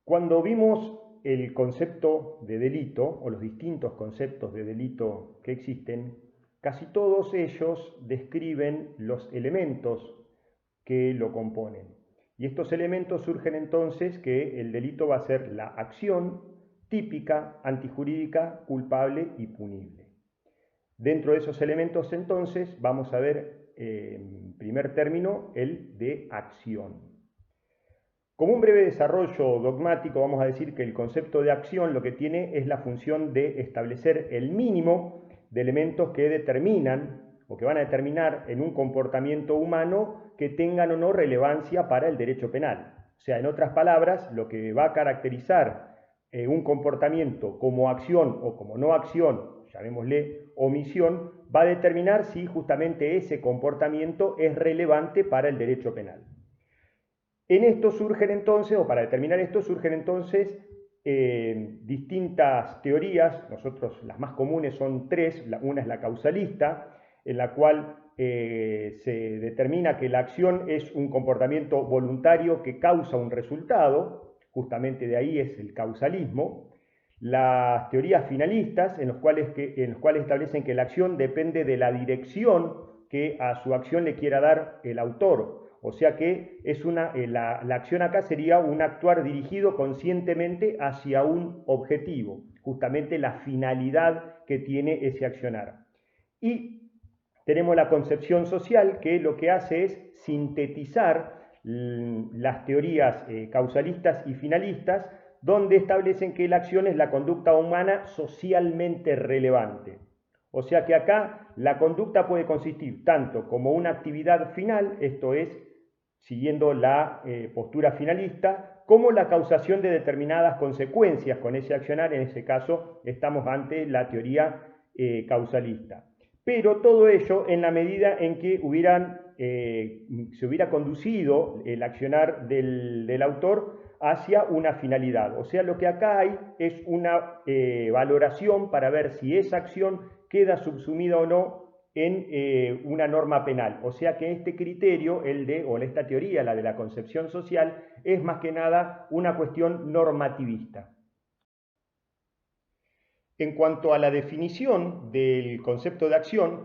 Cuando vimos el concepto de delito o los distintos conceptos de delito que existen, casi todos ellos describen los elementos que lo componen. Y estos elementos surgen entonces que el delito va a ser la acción típica, antijurídica, culpable y punible. Dentro de esos elementos entonces vamos a ver en primer término el de acción. Como un breve desarrollo dogmático, vamos a decir que el concepto de acción lo que tiene es la función de establecer el mínimo de elementos que determinan o que van a determinar en un comportamiento humano que tengan o no relevancia para el derecho penal. O sea, en otras palabras, lo que va a caracterizar un comportamiento como acción o como no acción, llamémosle omisión, va a determinar si justamente ese comportamiento es relevante para el derecho penal. En esto surgen entonces, o para determinar esto, surgen entonces distintas teorías. Nosotros las más comunes son tres. Una es la causalista, en la cual se determina que la acción es un comportamiento voluntario que causa un resultado, justamente de ahí es el causalismo. Las teorías finalistas, en los cuales establecen que la acción depende de la dirección que a su acción le quiera dar el autor. O sea que la acción acá sería un actuar dirigido conscientemente hacia un objetivo, justamente la finalidad que tiene ese accionar. Y tenemos la concepción social, que lo que hace es sintetizar las teorías causalistas y finalistas, donde establecen que la acción es la conducta humana socialmente relevante. O sea que acá la conducta puede consistir tanto como una actividad final, esto es, siguiendo la postura finalista, como la causación de determinadas consecuencias con ese accionar. En ese caso estamos ante la teoría causalista. Pero todo ello en la medida en que se hubiera conducido el accionar del autor hacia una finalidad. O sea, lo que acá hay es una valoración para ver si esa acción queda subsumida o no en una norma penal. O sea que este criterio, esta teoría, la de la concepción social, es más que nada una cuestión normativista. En cuanto a la definición del concepto de acción,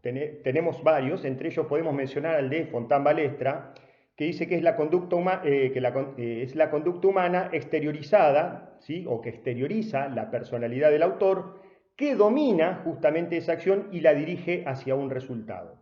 tenemos varios. Entre ellos podemos mencionar al de Fontán Balestra, que dice que es la conducta, es la conducta humana exteriorizada, ¿sí? O que exterioriza la personalidad del autor, que domina justamente esa acción y la dirige hacia un resultado.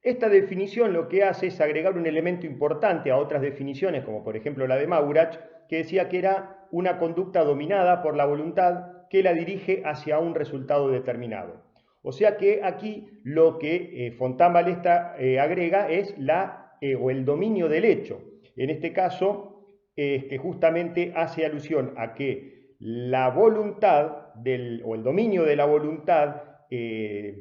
Esta definición lo que hace es agregar un elemento importante a otras definiciones, como por ejemplo la de Maurach, que decía que era una conducta dominada por la voluntad que la dirige hacia un resultado determinado. O sea que aquí lo que Fontán Balestra agrega es el dominio del hecho. En este caso, que justamente hace alusión a que la voluntad o el dominio de la voluntad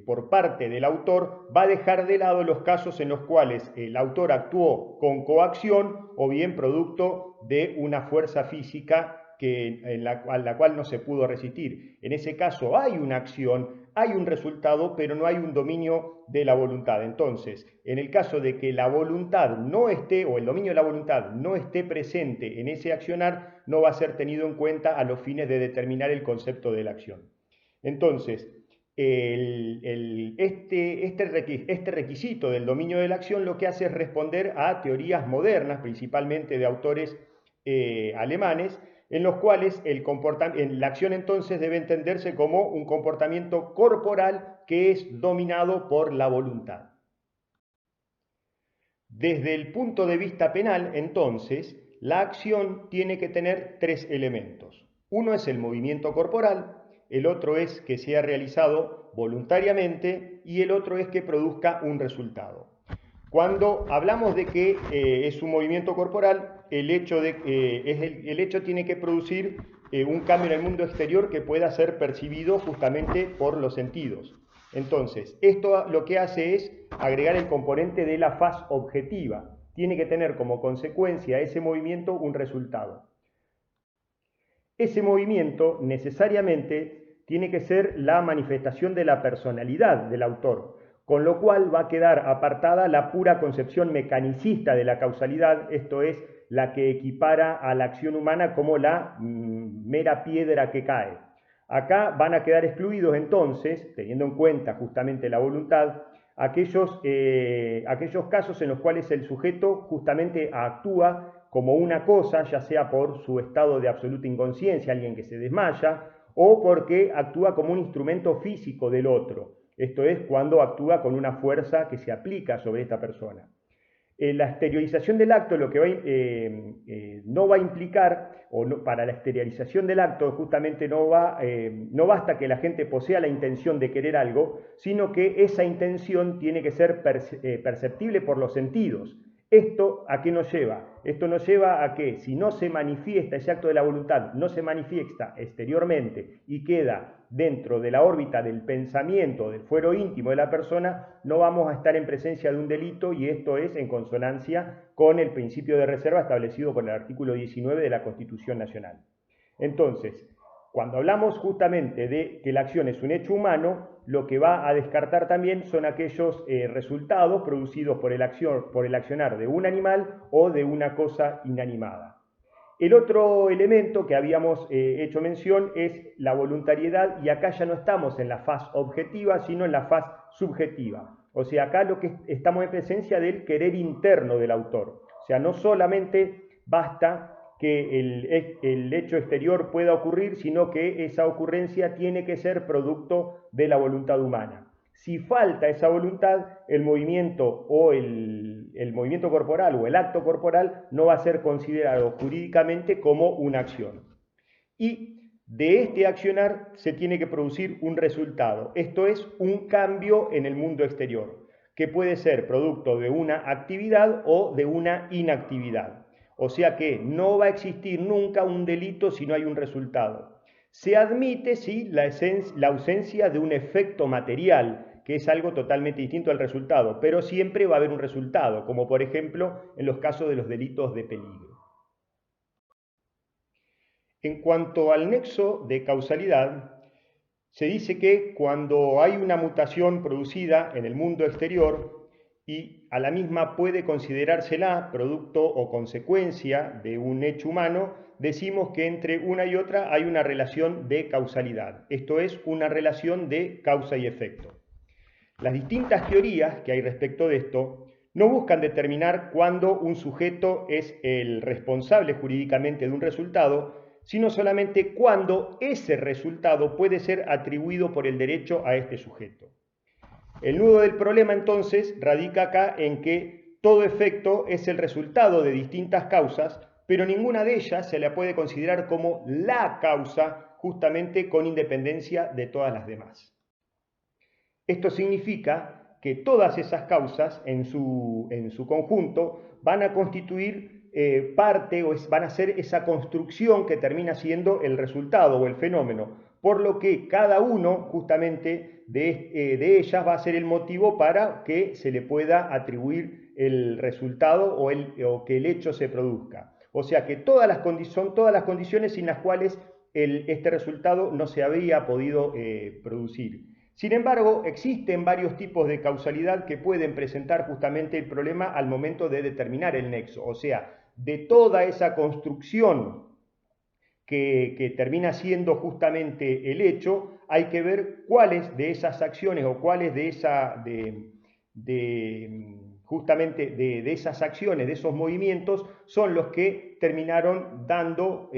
por parte del autor va a dejar de lado los casos en los cuales el autor actuó con coacción o bien producto de una fuerza física a la cual no se pudo resistir. En ese caso hay una acción, hay un resultado, pero no hay un dominio de la voluntad. Entonces, en el caso de que la voluntad no esté, o el dominio de la voluntad no esté presente en ese accionar, no va a ser tenido en cuenta a los fines de determinar el concepto de la acción. Entonces, este requisito del dominio de la acción lo que hace es responder a teorías modernas, principalmente de autores alemanes, en los cuales la acción entonces debe entenderse como un comportamiento corporal que es dominado por la voluntad. Desde el punto de vista penal, entonces, la acción tiene que tener tres elementos. Uno es el movimiento corporal, el otro es que sea realizado voluntariamente y el otro es que produzca un resultado. Cuando hablamos de que es un movimiento corporal, el hecho tiene que producir un cambio en el mundo exterior que pueda ser percibido justamente por los sentidos. Entonces, esto lo que hace es agregar el componente de la faz objetiva. Tiene que tener como consecuencia ese movimiento un resultado. Ese movimiento necesariamente tiene que ser la manifestación de la personalidad del autor. con lo cual va a quedar apartada la pura concepción mecanicista de la causalidad, esto es, la que equipara a la acción humana como la mera piedra que cae. Acá van a quedar excluidos entonces, teniendo en cuenta justamente la voluntad, aquellos casos en los cuales el sujeto justamente actúa como una cosa, ya sea por su estado de absoluta inconsciencia, alguien que se desmaya, o porque actúa como un instrumento físico del otro. Esto es cuando actúa con una fuerza que se aplica sobre esta persona. La exteriorización del acto lo que no va a implicar, para la exteriorización del acto justamente no basta que la gente posea la intención de querer algo, sino que esa intención tiene que ser perceptible por los sentidos. ¿Esto a qué nos lleva? Esto nos lleva a que si no se manifiesta ese acto de la voluntad, no se manifiesta exteriormente y queda dentro de la órbita del pensamiento, del fuero íntimo de la persona, no vamos a estar en presencia de un delito, y esto es en consonancia con el principio de reserva establecido por el artículo 19 de la Constitución Nacional. Entonces, cuando hablamos justamente de que la acción es un hecho humano, lo que va a descartar también son aquellos resultados producidos por el accionar de un animal o de una cosa inanimada. El otro elemento que habíamos hecho mención es la voluntariedad, y acá ya no estamos en la faz objetiva, sino en la faz subjetiva. O sea, acá lo que estamos en presencia del querer interno del autor. O sea, no solamente basta que el hecho exterior pueda ocurrir, sino que esa ocurrencia tiene que ser producto de la voluntad humana. Si falta esa voluntad, el movimiento o el movimiento corporal o el acto corporal no va a ser considerado jurídicamente como una acción. Y de este accionar se tiene que producir un resultado. Esto es un cambio en el mundo exterior, que puede ser producto de una actividad o de una inactividad. O sea que no va a existir nunca un delito si no hay un resultado. Se admite, sí, la ausencia de un efecto material, que es algo totalmente distinto al resultado, pero siempre va a haber un resultado, como por ejemplo en los casos de los delitos de peligro. En cuanto al nexo de causalidad, se dice que cuando hay una mutación producida en el mundo exterior y a la misma puede considerársela producto o consecuencia de un hecho humano, decimos que entre una y otra hay una relación de causalidad. Esto es, una relación de causa y efecto. Las distintas teorías que hay respecto de esto no buscan determinar cuándo un sujeto es el responsable jurídicamente de un resultado, sino solamente cuándo ese resultado puede ser atribuido por el derecho a este sujeto. El nudo del problema entonces radica acá en que todo efecto es el resultado de distintas causas, pero ninguna de ellas se la puede considerar como la causa, justamente con independencia de todas las demás. Esto significa que todas esas causas en su conjunto van a constituir parte o van a ser esa construcción que termina siendo el resultado o el fenómeno, por lo que cada uno justamente de ellas va a ser el motivo para que se le pueda atribuir el resultado o que el hecho se produzca. O sea que son todas las condiciones sin las cuales este resultado no se había podido producir. Sin embargo, existen varios tipos de causalidad que pueden presentar justamente el problema al momento de determinar el nexo. O sea, de toda esa construcción que termina siendo justamente el hecho, hay que ver cuáles de esas acciones o cuáles de esas acciones, de esos movimientos, son los que terminaron dando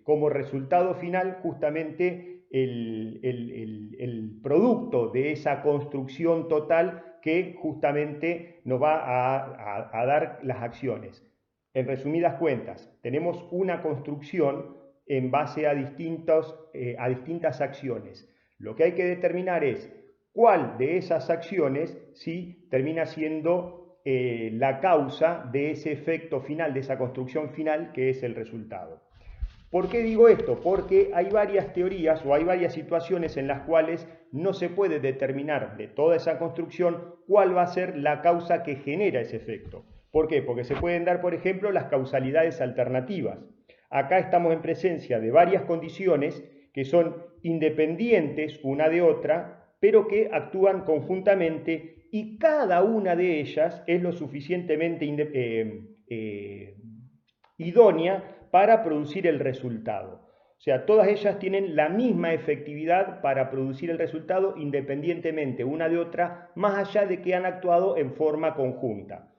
como resultado final justamente el producto de esa construcción total que justamente nos va a dar las acciones. En resumidas cuentas, tenemos una construcción en base a distintas acciones. Lo que hay que determinar es cuál de esas acciones sí termina siendo la causa de ese efecto final, de esa construcción final que es el resultado. ¿Por qué digo esto? Porque hay varias teorías o hay varias situaciones en las cuales no se puede determinar de toda esa construcción cuál va a ser la causa que genera ese efecto. ¿Por qué? Porque se pueden dar, por ejemplo, las causalidades alternativas. Acá estamos en presencia de varias condiciones que son independientes una de otra, pero que actúan conjuntamente y cada una de ellas es lo suficientemente idónea para producir el resultado. O sea, todas ellas tienen la misma efectividad para producir el resultado independientemente una de otra, más allá de que han actuado en forma conjunta.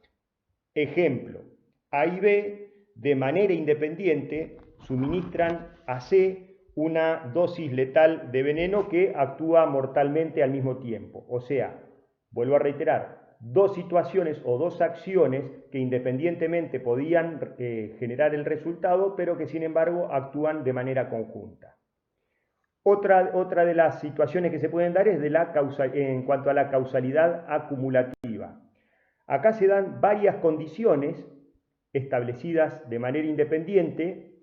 Ejemplo, A y B de manera independiente suministran a C una dosis letal de veneno que actúa mortalmente al mismo tiempo. O sea, vuelvo a reiterar, dos situaciones o dos acciones que independientemente podían generar el resultado, pero que sin embargo actúan de manera conjunta. Otra de las situaciones que se pueden dar es en cuanto a la causalidad acumulativa. Acá se dan varias condiciones establecidas de manera independiente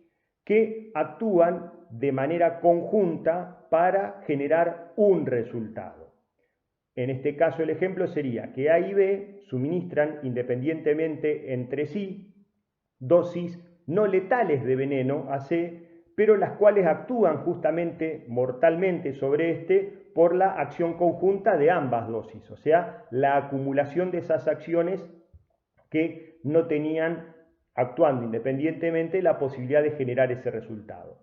que actúan de manera conjunta para generar un resultado. En este caso el ejemplo sería que A y B suministran independientemente entre sí dosis no letales de veneno a C, pero las cuales actúan justamente mortalmente sobre este por la acción conjunta de ambas dosis, o sea, la acumulación de esas acciones que no tenían, actuando independientemente, la posibilidad de generar ese resultado.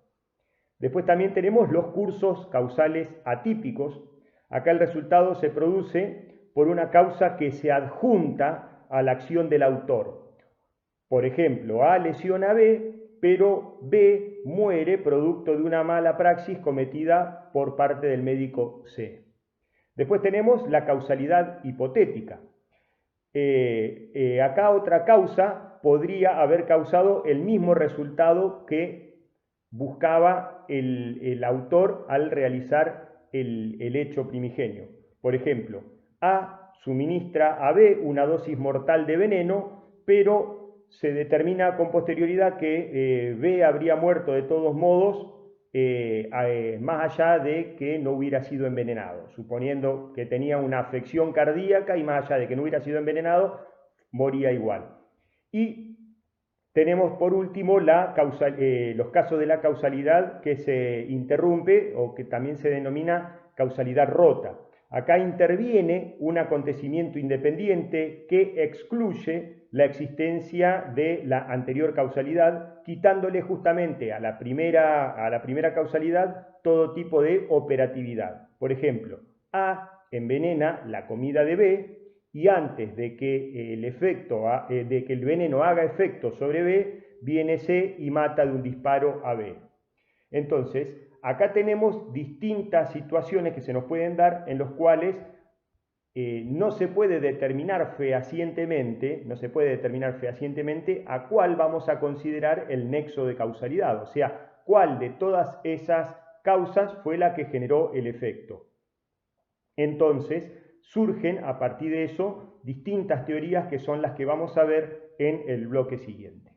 Después también tenemos los cursos causales atípicos. Acá el resultado se produce por una causa que se adjunta a la acción del autor. Por ejemplo, A lesiona a B, pero B muere producto de una mala praxis cometida por parte del médico C. Después tenemos la causalidad hipotética. Acá otra causa podría haber causado el mismo resultado que buscaba el autor al realizar el hecho primigenio. Por ejemplo, A suministra a B una dosis mortal de veneno, pero se determina con posterioridad que B habría muerto de todos modos, más allá de que no hubiera sido envenenado, suponiendo que tenía una afección cardíaca y más allá de que no hubiera sido envenenado, moría igual. Y tenemos por último los casos de la causalidad que se interrumpe o que también se denomina causalidad rota. Acá interviene un acontecimiento independiente que excluye la existencia de la anterior causalidad, quitándole justamente a la primera causalidad todo tipo de operatividad. Por ejemplo, A envenena la comida de B y antes de que el veneno haga efecto sobre B, viene C y mata de un disparo a B. Entonces, acá tenemos distintas situaciones que se nos pueden dar en los cuales no se puede determinar fehacientemente a cuál vamos a considerar el nexo de causalidad, o sea, cuál de todas esas causas fue la que generó el efecto. Entonces, surgen a partir de eso distintas teorías que son las que vamos a ver en el bloque siguiente.